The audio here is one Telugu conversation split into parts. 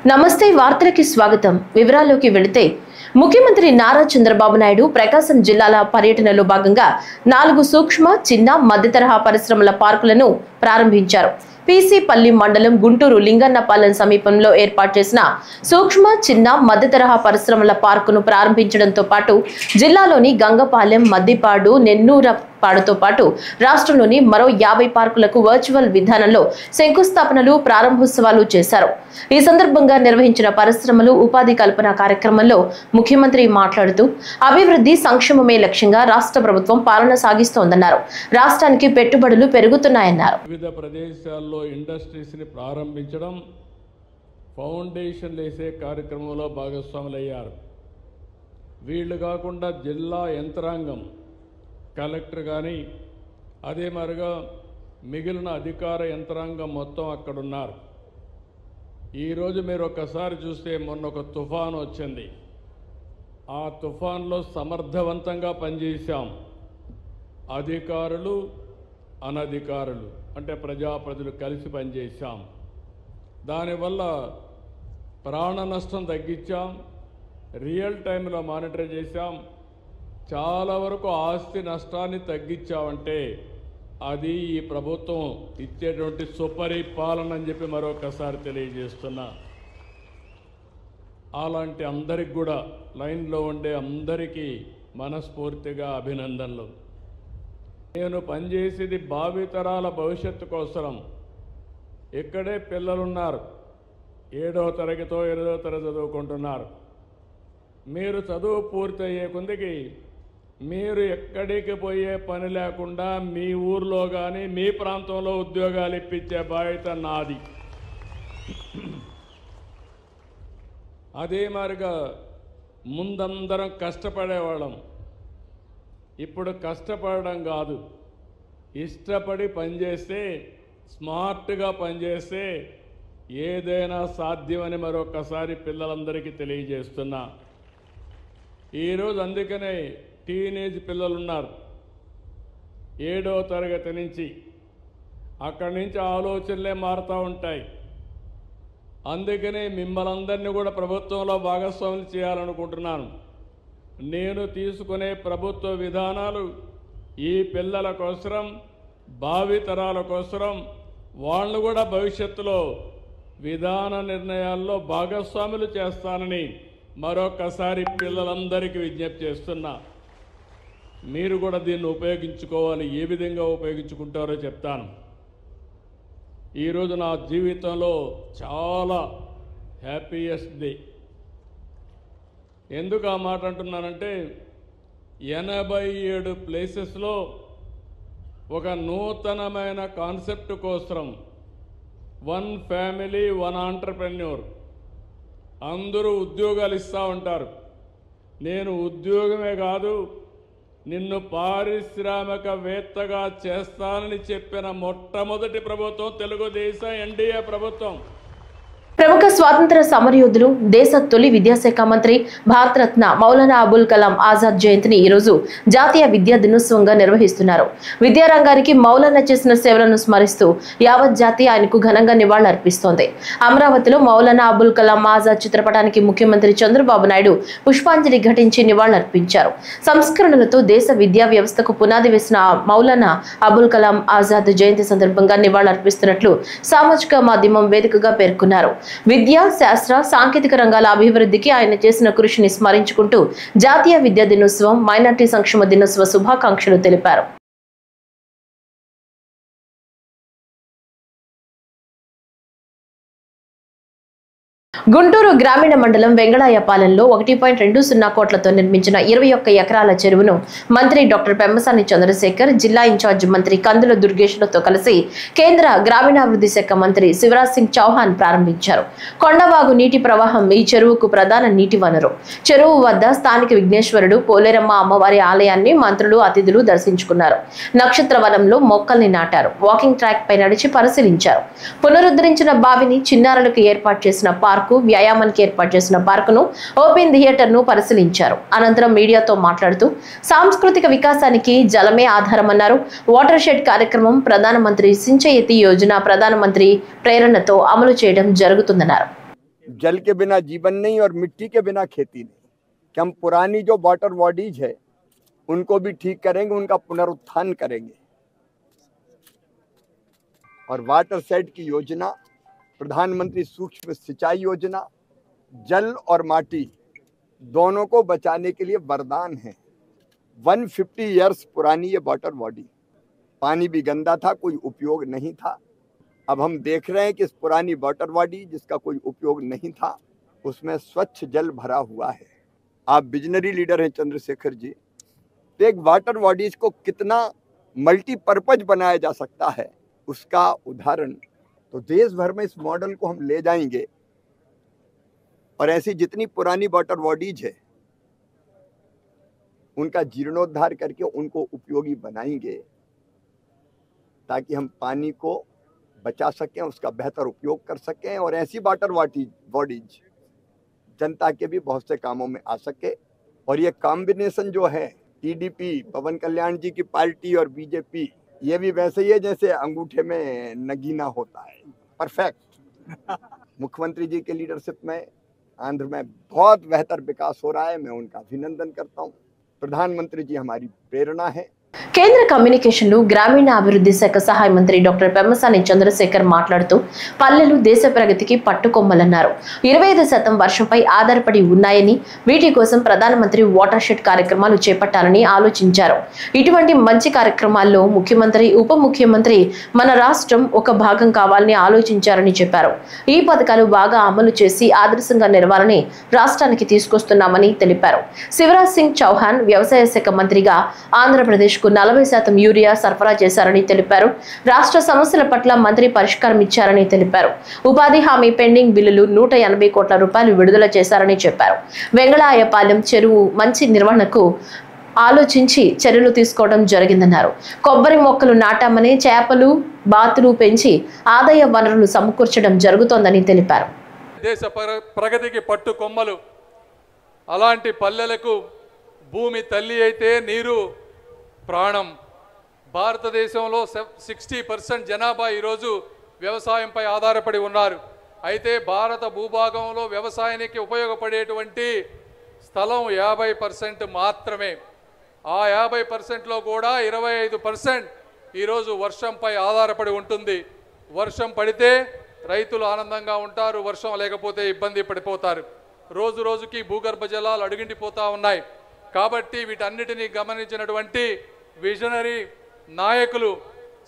నమస్తే వార్తలకి స్వాగతం. వివరాల్లోకి వెళితే ముఖ్యమంత్రి నారా చంద్రబాబు నాయుడు ప్రకాశం జిల్లాల పర్యటనలో భాగంగా 4 సూక్ష్మ, చిన్న, మధ్యతరహా పరిశ్రమల పార్కులను ప్రారంభించారు. పీసీపల్లి మండలం గుంటూరు లింగన్నపాలెం సమీపంలో ఏర్పాటు చేసిన సూక్ష్మ, చిన్న, మధ్యతరహా పరిశ్రమల పార్కును ప్రారంభించడంతో పాటు జిల్లాలోని గంగపాలెం, మద్దిపాడు, నెన్నూరపాడుతో పాటు రాష్ట్రంలోని మరో 50 పార్కులకు వర్చువల్ విధానంలో శంకుస్థాపనలు, ప్రారంభోత్సవాలు చేశారు. ఈ సందర్భంగా నిర్వహించిన పరిశ్రమలు, ఉపాధి కల్పన కార్యక్రమంలో ముఖ్యమంత్రి మాట్లాడుతూ అభివృద్ధి, సంక్షేమమే లక్ష్యంగా రాష్ట్ర ప్రభుత్వం పాలన సాగిస్తోందన్నారు. రాష్ట్రానికి పెట్టుబడులు పెరుగుతున్నాయన్నారు. వివిధ ప్రదేశాల్లో ఇండస్ట్రీస్ ని ప్రారంభించడం, ఫౌండేషన్ వేసే కార్యక్రమంలో భాగస్వాములయ్యారు. వీళ్ళు కాకుండా జిల్లా యంత్రాంగం, కలెక్టర్ కానీ అదే మరిగా మిగిలిన అధికార యంత్రాంగం మొత్తం అక్కడ ఉన్నారు. ఈరోజు మీరు ఒక్కసారి చూస్తే మొన్న ఒక తుఫాను వచ్చింది. ఆ తుఫాన్లో సమర్థవంతంగా పనిచేశాం. అధికారులు, అనధికారులు అంటే ప్రజాప్రతినిధులు కలిసి పనిచేశాం. దానివల్ల ప్రాణ నష్టం తగ్గించాం, రియల్ టైంలో మానిటర్ చేశాం, చాలా వరకు ఆస్తి నష్టాన్ని తగ్గించామంటే అది ఈ ప్రభుత్వం ఇచ్చేటువంటి సుపరిపాలన అని చెప్పి మరొకసారి తెలియజేస్తున్నా. అలాంటి అందరికి కూడా లైన్లో ఉండే అందరికీ మనస్ఫూర్తిగా అభినందనలు. నేను పనిచేసేది భావితరాల భవిష్యత్తు కోసం. ఇక్కడే పిల్లలున్నారు, 7వ తరగతో 8వ తరగతి చదువుకుంటున్నారు. మీరు చదువు పూర్తయ్యే కొందికి మీరు ఎక్కడికి పోయే పని లేకుండా మీ ఊర్లో కానీ మీ ప్రాంతంలో ఉద్యోగాలు ఇప్పించే బాధ్యత నాది. అదే మాదిరిగా ముందందరం కష్టపడేవాళ్ళం. ఇప్పుడు కష్టపడడం కాదు, ఇష్టపడి పనిచేస్తే, స్మార్ట్గా పనిచేస్తే ఏదైనా సాధ్యమని మరొకసారి పిల్లలందరికీ తెలియజేస్తున్నా. ఈరోజు అందుకనే టీనేజ్ పిల్లలు ఉన్నారు, 7వ తరగతి నుంచి. అక్కడి నుంచి ఆలోచనలే మారుతూ ఉంటాయి. అందుకనే మిమ్మల్ని అందరినీ కూడా ప్రభుత్వంలో భాగస్వాములు చేయాలనుకుంటున్నాను. నేను తీసుకునే ప్రభుత్వ విధానాలు ఈ పిల్లల కోసం, భావితరాల కోసం, వాళ్ళు కూడా భవిష్యత్తులో విధాన నిర్ణయాల్లో భాగస్వాములు చేస్తానని మరొకసారి పిల్లలందరికీ విజ్ఞప్తి చేస్తున్నా. మీరు కూడా దీన్ని ఉపయోగించుకోవాలి. ఏ విధంగా ఉపయోగించుకుంటారో చెప్తాను. ఈరోజు నా జీవితంలో చాలా హ్యాపీయెస్ట్ డే. ఎందుకు ఆ మాట అంటున్నానంటే 87 ప్లేసెస్లో ఒక నూతనమైన కాన్సెప్ట్ కోసం, 1 ఫ్యామిలీ 1 ఆంటర్‌ప్రెన్యూర్, అందరూ ఉద్యోగాలు ఇస్తూ ఉంటారు. నేను ఉద్యోగమే కాదు, నిన్ను పారిశ్రామికవేత్తగా చేస్తానని చెప్పిన మొట్టమొదటి ప్రభుత్వం తెలుగుదేశం ఎన్డీఏ ప్రభుత్వం. ప్రముఖ స్వాతంత్ర సమరయోధులు, దేశ తొలి విద్యాశాఖ మంత్రి, భారతరత్న మౌలానా అబుల్ కలాం ఆజాద్ జయంతిని ఈరోజు జాతీయ విద్యా దినోత్సవంగా నిర్వహిస్తున్నారు. విద్యారంగానికి మౌలానా చేసిన సేవలను స్మరిస్తూ యావత్ జాతి ఆయనకు ఘనంగా నివాళులర్పిస్తోంది. అమరావతిలో మౌలానా అబుల్ కలాం ఆజాద్ చిత్రపటానికి ముఖ్యమంత్రి చంద్రబాబు నాయుడు పుష్పాంజలి ఘటించి నివాళులర్పించారు. సంస్కరణలతో దేశ విద్యా వ్యవస్థకు పునాది వేసిన మౌలానా అబుల్ కలాం ఆజాద్ జయంతి సందర్భంగా నివాళులర్పిస్తున్నట్లు సామాజిక మాధ్యమం వేదికగా పేర్కొన్నారు. విద్య, శాస్త్ర, సాంకేతిక రంగాల అభివృద్ధికి ఆయన చేసిన కృషిని స్మరించుకుంటూ జాతీయ విద్యా దినోత్సవం, మైనార్టీ సంక్షేమ దినోత్సవ శుభాకాంక్షలు తెలిపారు. గుంటూరు గ్రామీణ మండలం వెంగళాయపాలెంలో 1.20 కోట్లతో నిర్మించిన 21 ఎకరాల చెరువును మంత్రి డాక్టర్ పెమ్మసాని చంద్రశేఖర్, జిల్లా ఇన్ఛార్జ్ మంత్రి కందుల దుర్గేష్లతో కలిసి కేంద్ర గ్రామీణాభివృద్ధి శాఖ మంత్రి శివరాజ్ సింగ్ చౌహాన్ ప్రారంభించారు. కొండవాగు నీటి ప్రవాహం ఈ చెరువుకు ప్రధాన నీటి వనరు. చెరువు వద్ద స్థానిక విఘ్నేశ్వరుడు, పోలేరమ్మ అమ్మవారి ఆలయాన్ని మంత్రులు, అతిథులు దర్శించుకున్నారు. నక్షత్రవనంలో మొక్కల్ని నాటారు. వాకింగ్ ట్రాక్ పై నడిచి పరిశీలించారు. పునరుద్ధరించిన బావిని, చిన్నారులకు ఏర్పాటు చేసిన పార్కు, వ్యాయామానికి ఏర్పాటు చేసిన పార్కును, ఓపెన్ థియేటర్ ను పరిశీలించారు. అనంతరం మీడియాతో మాట్లాడుతూ సాంస్కృతిక వికాసానికి జలమే ఆధారమన్నారు. వాటర్ షెడ్ కార్యక్రమం ప్రధానమంత్రి సించయతి యోజన ప్రధానమంత్రి ప్రేరణతో అమలు చేయడం జరుగుతుందన్నారు. जल के बिना जीवन नहीं और मिट्टी के बिना खेती नहीं, कि हम पुरानी जो वाटर बॉडीज है उनको भी ठीक करेंगे, उनका पुनरुत्थान करेंगे। और वाटर सेट की योजना, प्रधानमंत्री सूक्ष्म सिंचाई योजना, जल और माटी दोनों को बचाने के लिए वरदान है। 150 इयर्स पुरानी ये वाटर बॉडी, पानी भी गंदा था, कोई उपयोग नहीं था। अब हम देख रहे हैं कि इस पुरानी वाटर बॉडी जिसका कोई उपयोग नहीं था उसमें स्वच्छ जल भरा हुआ है। आप विजनरी लीडर हैं चंद्रशेखर जी, तो एक वाटर बॉडीज को कितना मल्टीपर्पज बनाया जा सकता है उसका उदाहरण तो देश भर में इस मॉडल को हम ले जाएंगे और ऐसी जितनी पुरानी वाटर बॉडीज है उनका जीर्णोद्धार करके उनको उपयोगी बनाएंगे ताकि हम पानी को बचा सकें, उसका बेहतर उपयोग कर सकें और ऐसी वाटर बॉडीज जनता के भी बहुत से कामों में आ सके। और ये कॉम्बिनेशन जो है टीडीपी, पवन कल्याण जी की पार्टी और बीजेपी, ये भी वैसे ही है जैसे अंगूठे में नगीना होता है, परफेक्ट। मुख्यमंत्री जी के लीडरशिप में आंध्र में बहुत बेहतर विकास हो रहा है, मैं उनका अभिनंदन करता हूँ। प्रधानमंत्री जी हमारी प्रेरणा है। కేంద్ర కమ్యూనికేషన్లు గ్రామీణ అభివృద్ధి శాఖ సహాయ మంత్రి డాక్టర్ పెమ్మసాని చంద్రశేఖర్ మాట్లాడుతూ పల్లెలు దేశ ప్రగతికి పట్టుకొమ్మలన్నారు. 25% వర్షంపై ఆధారపడి ఉన్నాయని, వీటి కోసం ప్రధానమంత్రి వాటర్ షెడ్ కార్యక్రమాలు చేపట్టాలని ఆలోచించారు. ఇటువంటి మంచి కార్యక్రమాల్లో ముఖ్యమంత్రి, ఉప ముఖ్యమంత్రి మన రాష్ట్రం ఒక భాగం కావాలని ఆలోచించారని చెప్పారు. ఈ పథకాలు బాగా అమలు చేసి ఆదర్శంగా నిలవాలని రాష్ట్రానికి తీసుకొస్తున్నామని తెలిపారు. శివరాజ్ సింగ్ చౌహాన్ వ్యవసాయ శాఖ మంత్రిగా ఆంధ్రప్రదేశ్ 40% యూరియా సరఫరా చేశారని తెలిపారు. రాష్ట్ర సమస్యల పట్ల మంత్రి పరిష్కారం ఇచ్చారని తెలిపారు. ఉపాధి హామీ పెండింగ్ బిల్లులు 180 కోట్ల రూపాయలు విడుదల చేశారని చెప్పారు. వెంగళాయపాలెం చెరువు మంచి నిర్వహణకు ఆలోచించి చర్యలు తీసుకోవడం జరిగిందన్నారు. కొబ్బరి మొక్కలు నాటామని, చేపలు, బాతులు పెంచి ఆదాయ వనరులు సమకూర్చడం జరుగుతోందని తెలిపారు. దేశ ప్రగతికి పట్టు కొమ్మలు, అలాంటి పల్లెలకు భూమి తల్లి అయితే నీరు ప్రాణం. భారతదేశంలో 60% జనాభా ఈరోజు వ్యవసాయంపై ఆధారపడి ఉన్నారు. అయితే భారత భూభాగంలో వ్యవసాయానికి ఉపయోగపడేటువంటి స్థలం 50% మాత్రమే. ఆ 50%లో కూడా 25% ఈరోజు వర్షంపై ఆధారపడి ఉంటుంది. వర్షం పడితే రైతులు ఆనందంగా ఉంటారు, వర్షం లేకపోతే ఇబ్బంది పడిపోతారు. రోజు రోజుకి భూగర్భ జలాలు అడుగుండిపోతూ ఉన్నాయి. కాబట్టి వీటన్నిటినీ గమనించినటువంటి విజనరీ నాయకులు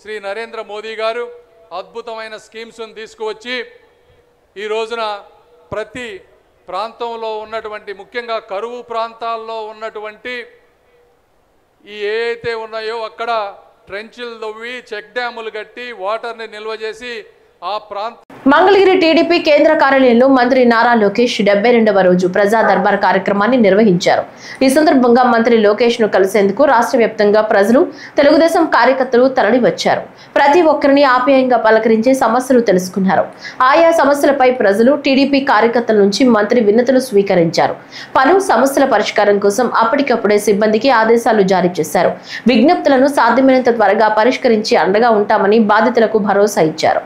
శ్రీ నరేంద్ర మోదీ గారు అద్భుతమైన స్కీమ్స్ను తీసుకువచ్చి ఈ రోజున ప్రతి ప్రాంతంలో ఉన్నటువంటి, ముఖ్యంగా కరువు ప్రాంతాల్లో ఉన్నటువంటి ఏవైతే ఉన్నాయో అక్కడ ట్రెంచ్లు తవ్వి, చెక్ డ్యాములు కట్టి వాటర్ని నిల్వ చేసి ఆ ప్రాంత మంగళగిరి టీడీపీ కేంద్ర కార్యాలయంలో మంత్రి నారా లోకేష్ 72వ రోజు ప్రజా దర్బార్ కార్యక్రమాన్ని నిర్వహించారు. ఈ సందర్భంగా మంత్రి లోకేష్ ను కలిసేందుకు రాష్ట్ర వ్యాప్తంగా ప్రజలు, తెలుగుదేశం కార్యకర్తలు తరలి వచ్చారు. ప్రతి ఒక్కరిని ఆప్యాయంగా పలకరించి సమస్యలు తెలుసుకున్నారు. ఆయా సమస్యలపై ప్రజలు, టీడీపీ కార్యకర్తల నుంచి మంత్రి వినతులు స్వీకరించారు. పలు సమస్యల పరిష్కారం కోసం అప్పటికప్పుడే సిబ్బందికి ఆదేశాలు జారీ చేశారు. విజ్ఞప్తులను సాధ్యమైనంత త్వరగా పరిష్కరించి అండగా ఉంటామని బాధితులకు భరోసా ఇచ్చారు.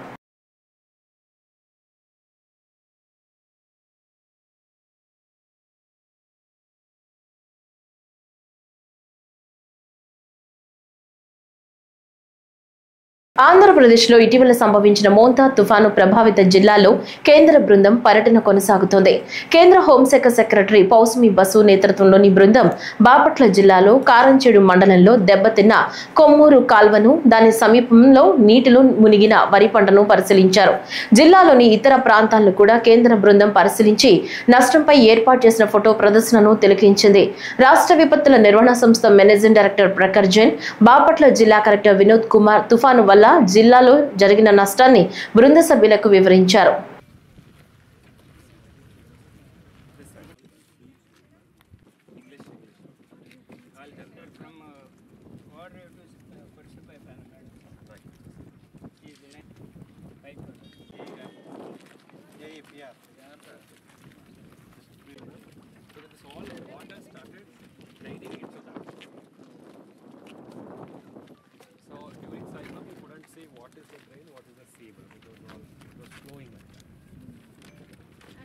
ఆంధ్రప్రదేశ్లో ఇటీవల సంభవించిన మోంతా తుఫాను ప్రభావిత జిల్లాలో కేంద్ర బృందం పర్యటన కొనసాగుతోంది. కేంద్ర హోంశాఖ సెక్రటరీ పౌసమి బసు నేతృత్వంలోని బృందం బాపట్ల జిల్లాలో కారంచేడు మండలంలో దెబ్బతిన్న కొమ్మూరు కాల్వను, దాని సమీపంలో నీటిలో మునిగిన వరి పంటను పరిశీలించారు. జిల్లాలోని ఇతర ప్రాంతాలను కూడా కేంద్ర బృందం పరిశీలించి నష్టంపై ఏర్పాటు చేసిన ఫోటో ప్రదర్శనను తిలకించింది. రాష్ట్ర విపత్తుల నిర్వహణ సంస్థ మేనేజింగ్ డైరెక్టర్ ప్రఖర్ జైన్, బాపట్ల జిల్లా కలెక్టర్ వినోద్ కుమార్ తుఫాను వల్ల జిల్లాలో జరిగిన నష్టాన్ని బృంద సభ్యులకు వివరించారు.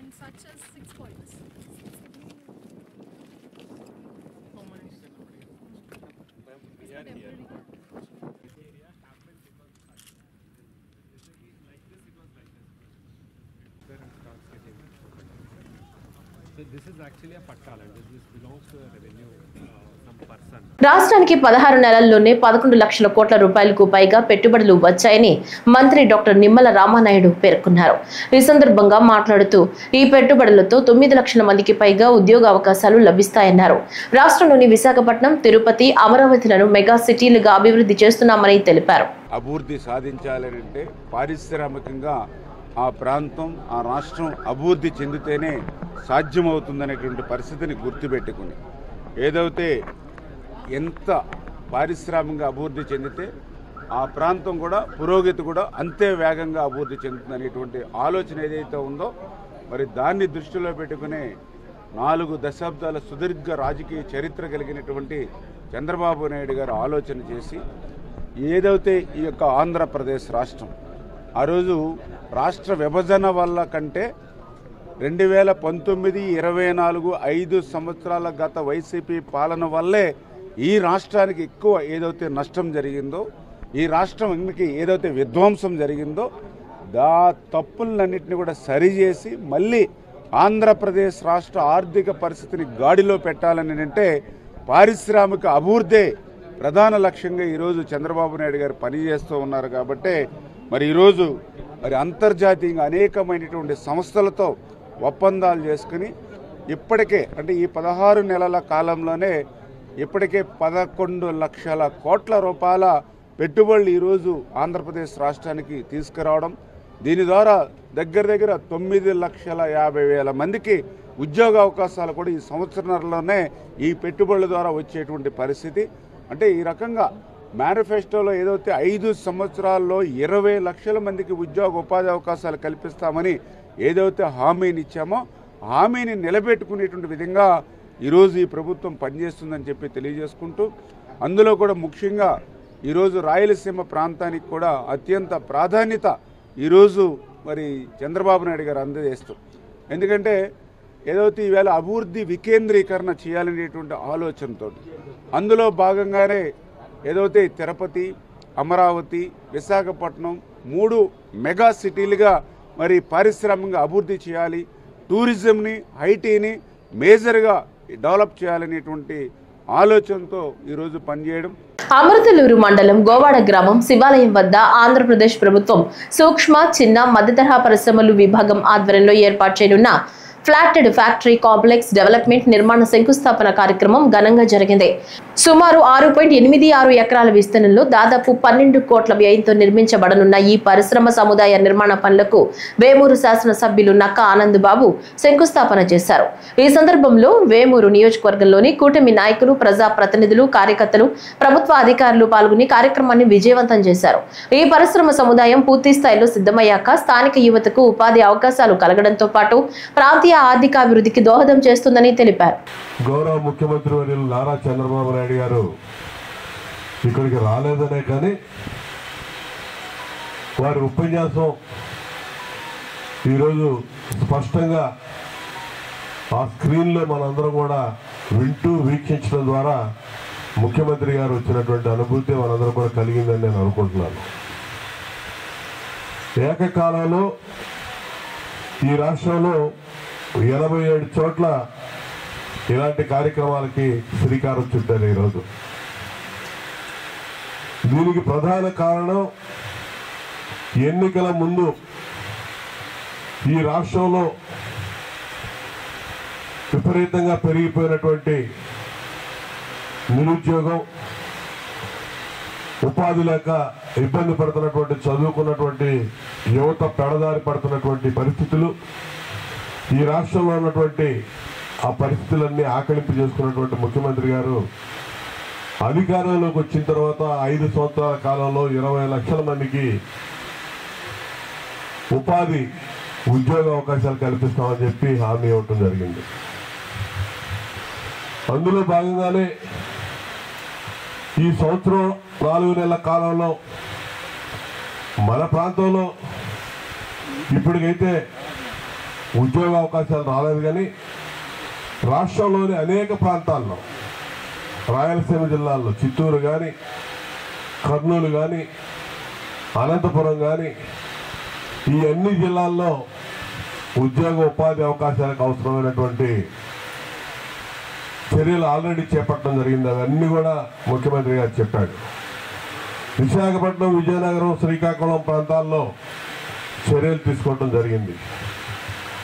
And 6 points. So this is actually a patta land. This belongs to a revenue some person. రాష్ట్రానికి 16 నెలల్లోనే 11 లక్షల కోట్ల రూపాయలకు పైగా పెట్టుబడులు వచ్చాయని మంత్రి డాక్టర్ నిమ్మల రామానాయుడు పేర్కొన్నారు. ఈ సందర్భంగా మాట్లాడుతూ ఈ పెట్టుబడులతో 9 లక్షల మందికి పైగా ఉద్యోగ అవకాశాలు లభిస్తాయన్నారు. రాష్ట్రంలోని విశాఖపట్నం, తిరుపతి, అమరావతిలను మెగా సిటీలుగా అభివృద్ధి చేస్తున్నామని తెలిపారు. అభివృద్ధి సాధించాలంటే పారిశ్రామికంగా ఆ ప్రాంతం, ఆ రాష్ట్రం అభివృద్ధి చెందితేనే సాధ్యమవుతుందనేటువంటి పరిస్థితిని గుర్తుపెట్టుకుని ఏదైతే ఎంత పారిశ్రామికంగా అభివృద్ధి చెందితే ఆ ప్రాంతం కూడా పురోగతి కూడా అంతే వేగంగా అభివృద్ధి చెందుతుందనేటువంటి ఆలోచన ఏదైతే ఉందో మరి దాన్ని దృష్టిలో పెట్టుకుని 4 దశాబ్దాల సుదీర్ఘ రాజకీయ చరిత్ర కలిగినటువంటి చంద్రబాబు నాయుడు గారు ఆలోచన చేసి ఏదైతే ఈ యొక్క ఆంధ్రప్రదేశ్ రాష్ట్రం ఆ రోజు రాష్ట్ర విభజన వల్ల కంటే 2019, 24, 5 సంవత్సరాల గత వైసీపీ పాలన వల్లే ఈ రాష్ట్రానికి ఎక్కువ ఏదైతే నష్టం జరిగిందో, ఈ రాష్ట్రానికి ఏదైతే విధ్వంసం జరిగిందో దా తప్పులన్నింటినీ కూడా సరిచేసి మళ్ళీ ఆంధ్రప్రదేశ్ రాష్ట్ర ఆర్థిక పరిస్థితిని గాడిలో పెట్టాలని అంటే పారిశ్రామిక అభివృద్ధి ప్రధాన లక్ష్యంగా ఈరోజు చంద్రబాబు నాయుడు గారు పనిచేస్తూ ఉన్నారు. కాబట్టి మరి ఈరోజు మరి అంతర్జాతీయంగా అనేకమైనటువంటి సంస్థలతో ఒప్పందాలు చేసుకుని ఇప్పటికే అంటే ఈ 16 నెలల కాలంలోనే ఇప్పటికే 11 లక్షల కోట్ల రూపాయల పెట్టుబడులు ఈరోజు ఆంధ్రప్రదేశ్ రాష్ట్రానికి తీసుకురావడం, దీని ద్వారా దగ్గర 9,50,000 మందికి ఉద్యోగ అవకాశాలు కూడా ఈ సంవత్సరంలోనే ఈ పెట్టుబడుల ద్వారా వచ్చేటువంటి పరిస్థితి. అంటే ఈ రకంగా మేనిఫెస్టోలో ఏదైతే 5 సంవత్సరాల్లో 20 లక్షల మందికి ఉద్యోగ ఉపాధి అవకాశాలు కల్పిస్తామని ఏదైతే హామీని ఇచ్చామో హామీని నిలబెట్టుకునేటువంటి విధంగా ఈరోజు ఈ ప్రభుత్వం పనిచేస్తుందని చెప్పి తెలియజేసుకుంటూ అందులో కూడా ముఖ్యంగా ఈరోజు రాయలసీమ ప్రాంతానికి కూడా అత్యంత ప్రాధాన్యత ఈరోజు మరి చంద్రబాబు నాయుడు గారు అందజేస్తూ, ఎందుకంటే ఏదైతే ఈవేళ అభివృద్ధి వికేంద్రీకరణ చేయాలనేటువంటి ఆలోచనతో అందులో భాగంగానే ఏదైతే తిరుపతి, అమరావతి, విశాఖపట్నం 3 మెగా సిటీలుగా మరి పారిశ్రామికంగా అభివృద్ధి చేయాలి, టూరిజంని, ఐటీని మేజర్గా డెవలప్ చేయాలనేటువంటి ఆలోచనతో ఈరోజు పనిచేయడం. అమృతలూరు మండలం గోవాడ గ్రామం శివాలయం వద్ద ఆంధ్రప్రదేశ్ ప్రభుత్వం సూక్ష్మ, చిన్న, మధ్యతరహా పరిశ్రమలు విభాగం ఆధ్వర్యంలో ఏర్పాటు చేయనున్న ఫ్లాటెడ్ ఫ్యాక్టరీ కాంప్లెక్స్ డెవలప్మెంట్ నిర్మాణ శంకుస్థాపన కార్యక్రమం ఘనంగా జరిగింది. సుమారు 6.86 ఎకరాల విస్తీర్ణంలో దాదాపు 12 కోట్ల వ్యయంతో నిర్మించబడనున్న ఈ పరిశ్రమ సముదాయ నిర్మాణ పనులకు వేమూరు శాసనసభ్యులు నక్కా ఆనందబాబు శంకుస్థాపన చేశారు. ఈ సందర్భంలో వేమూరు నియోజకవర్గంలోని కూటమి నాయకులు, ప్రజా ప్రతినిధులు, కార్యకర్తలు, ప్రభుత్వ అధికారులు పాల్గొని కార్యక్రమాన్ని విజయవంతం చేశారు. ఈ పరిశ్రమ సముదాయం పూర్తి స్థాయిలో సిద్ధమయ్యాక స్థానిక యువతకు ఉపాధి అవకాశాలు కలగడంతో పాటు ప్రాంతీయ ఆర్థికాభివృద్ధికి దోహదం చేస్తుందని తెలిపారు. గౌరవ ముఖ్యమంత్రి వర్యులు నారా చంద్రబాబు నాయుడు గారు ఇక్కడికి రాలేదనే కానీ వారి ఉపన్యాసం ఈరోజు స్పష్టంగా ఆ స్క్రీన్లో మనందరం కూడా వింటూ వీక్షించడం ద్వారా ముఖ్యమంత్రి గారు వచ్చినటువంటి అనుభూతి మనందరం కూడా కలిగిందని నేను అనుకుంటున్నాను. ఏకకాలంలో ఈ రాష్ట్రంలో 87 చోట్ల ఇలాంటి కార్యక్రమాలకి శ్రీకారం చుట్టారు ఈరోజు. దీనికి ప్రధాన కారణం ఎన్నికల ముందు ఈ రాష్ట్రంలో విపరీతంగా పెరిగిపోయినటువంటి నిరుద్యోగం, ఉపాధి లేక ఇబ్బంది పడుతున్నటువంటి చదువుకున్నటువంటి యువత పెడదారి పడుతున్నటువంటి పరిస్థితులు, ఈ రాష్ట్రంలో ఉన్నటువంటి ఆ పరిస్థితులన్నీ ఆకలింపు చేసుకున్నటువంటి ముఖ్యమంత్రి గారు అధికారంలోకి వచ్చిన తర్వాత 5 సంవత్సరాల కాలంలో 20 లక్షల మందికి ఉపాధి ఉద్యోగ అవకాశాలు కల్పిస్తామని చెప్పి హామీ ఇవ్వటం జరిగింది. అందులో భాగంగానే ఈ సంవత్సరం 4 నెలల కాలంలో మన ప్రాంతంలో ఇప్పటికైతే ఉద్యోగ అవకాశాలు రాలేదు. కానీ రాష్ట్రంలోని అనేక ప్రాంతాల్లో, రాయలసీమ జిల్లాల్లో చిత్తూరు కానీ, కర్నూలు కానీ, అనంతపురం కానీ, ఈ అన్ని జిల్లాల్లో ఉద్యోగ ఉపాధి అవకాశాలకు అవసరమైనటువంటి చర్యలు ఆల్రెడీ చేపట్టడం జరిగింది. అవన్నీ కూడా ముఖ్యమంత్రి గారు చెప్పాడు. విశాఖపట్నం, విజయనగరం, శ్రీకాకుళం ప్రాంతాల్లో చర్యలు తీసుకోవడం జరిగింది.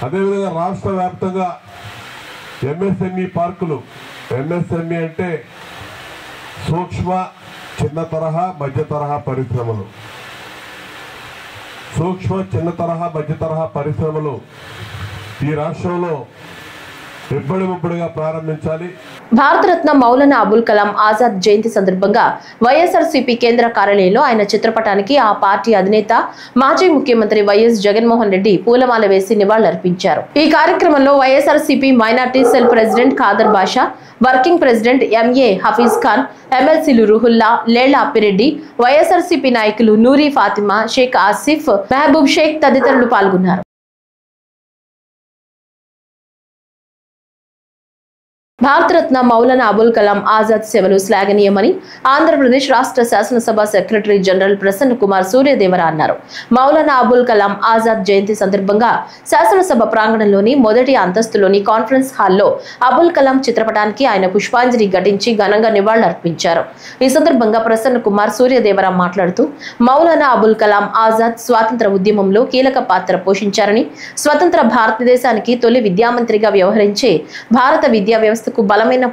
అదేవిధంగా రాష్ట్ర వ్యాప్తంగా ఎంఎస్ఎంఈ పార్కులు, ఎంఎస్ఎంఈ అంటే సూక్ష్మ చిన్న తరహా మధ్య తరహా పరిశ్రమలు, సూక్ష్మ చిన్న తరహా మధ్య తరహా పరిశ్రమలు ఈ రాష్ట్రంలో ఇబ్బడిముబ్బడిగా ప్రారంభించాలి. భారతరత్న మౌలానా అబుల్ కలాం ఆజాద్ జయంతి సందర్భంగా వైఎస్ఆర్సీపీ కేంద్ర కార్యాలయంలో ఆయన చిత్రపటానికి ఆ పార్టీ అధినేత మాజీ ముఖ్యమంత్రి వైఎస్ జగన్మోహన్ రెడ్డి పూలమాల వేసి నివాళులర్పించారు. ఈ కార్యక్రమంలో YSRCP minority cell president Khader Basha, working president M A Hafeez Khan, ఎమ్మెల్సీలు రుహుల్లా, లేళ్ల అప్పిరెడ్డి, వైఎస్ఆర్సీపీ నాయకులు నూరి ఫాతిమా, షేక్ ఆసిఫ్, మెహబూబ్ షేక్ తదితరులు పాల్గొన్నారు. భారతరత్న మౌలానా అబుల్ కలాం ఆజాద్ సేవలు శ్లాఘనీయమని ఆంధ్రప్రదేశ్ రాష్ట్ర శాసనసభ సెక్రటరీ జనరల్ ప్రసన్న కుమార్ సూర్యదేవర అన్నారు. మౌలానా అబుల్ కలాం ఆజాద్ జయంతి సందర్భంగా శాసనసభ ప్రాంగణంలోని మొదటి అంతస్తులోని కాన్ఫరెన్స్ హాల్లో అబుల్ కలాం చిత్రపటానికి ఆయన పుష్పాంజలి ఘటించి ఘనంగా నివాళులర్పించారు. ఈ సందర్భంగా ప్రసన్న కుమార్ సూర్యదేవర మాట్లాడుతూ మౌలానా అబుల్ కలాం ఆజాద్ స్వాతంత్ర ఉద్యమంలో కీలక పాత్ర పోషించారని, స్వతంత్ర భారతదేశానికి తొలి విద్యామంత్రిగా వ్యవహరించే భారత విద్యా వ్యవస్థ బలమైన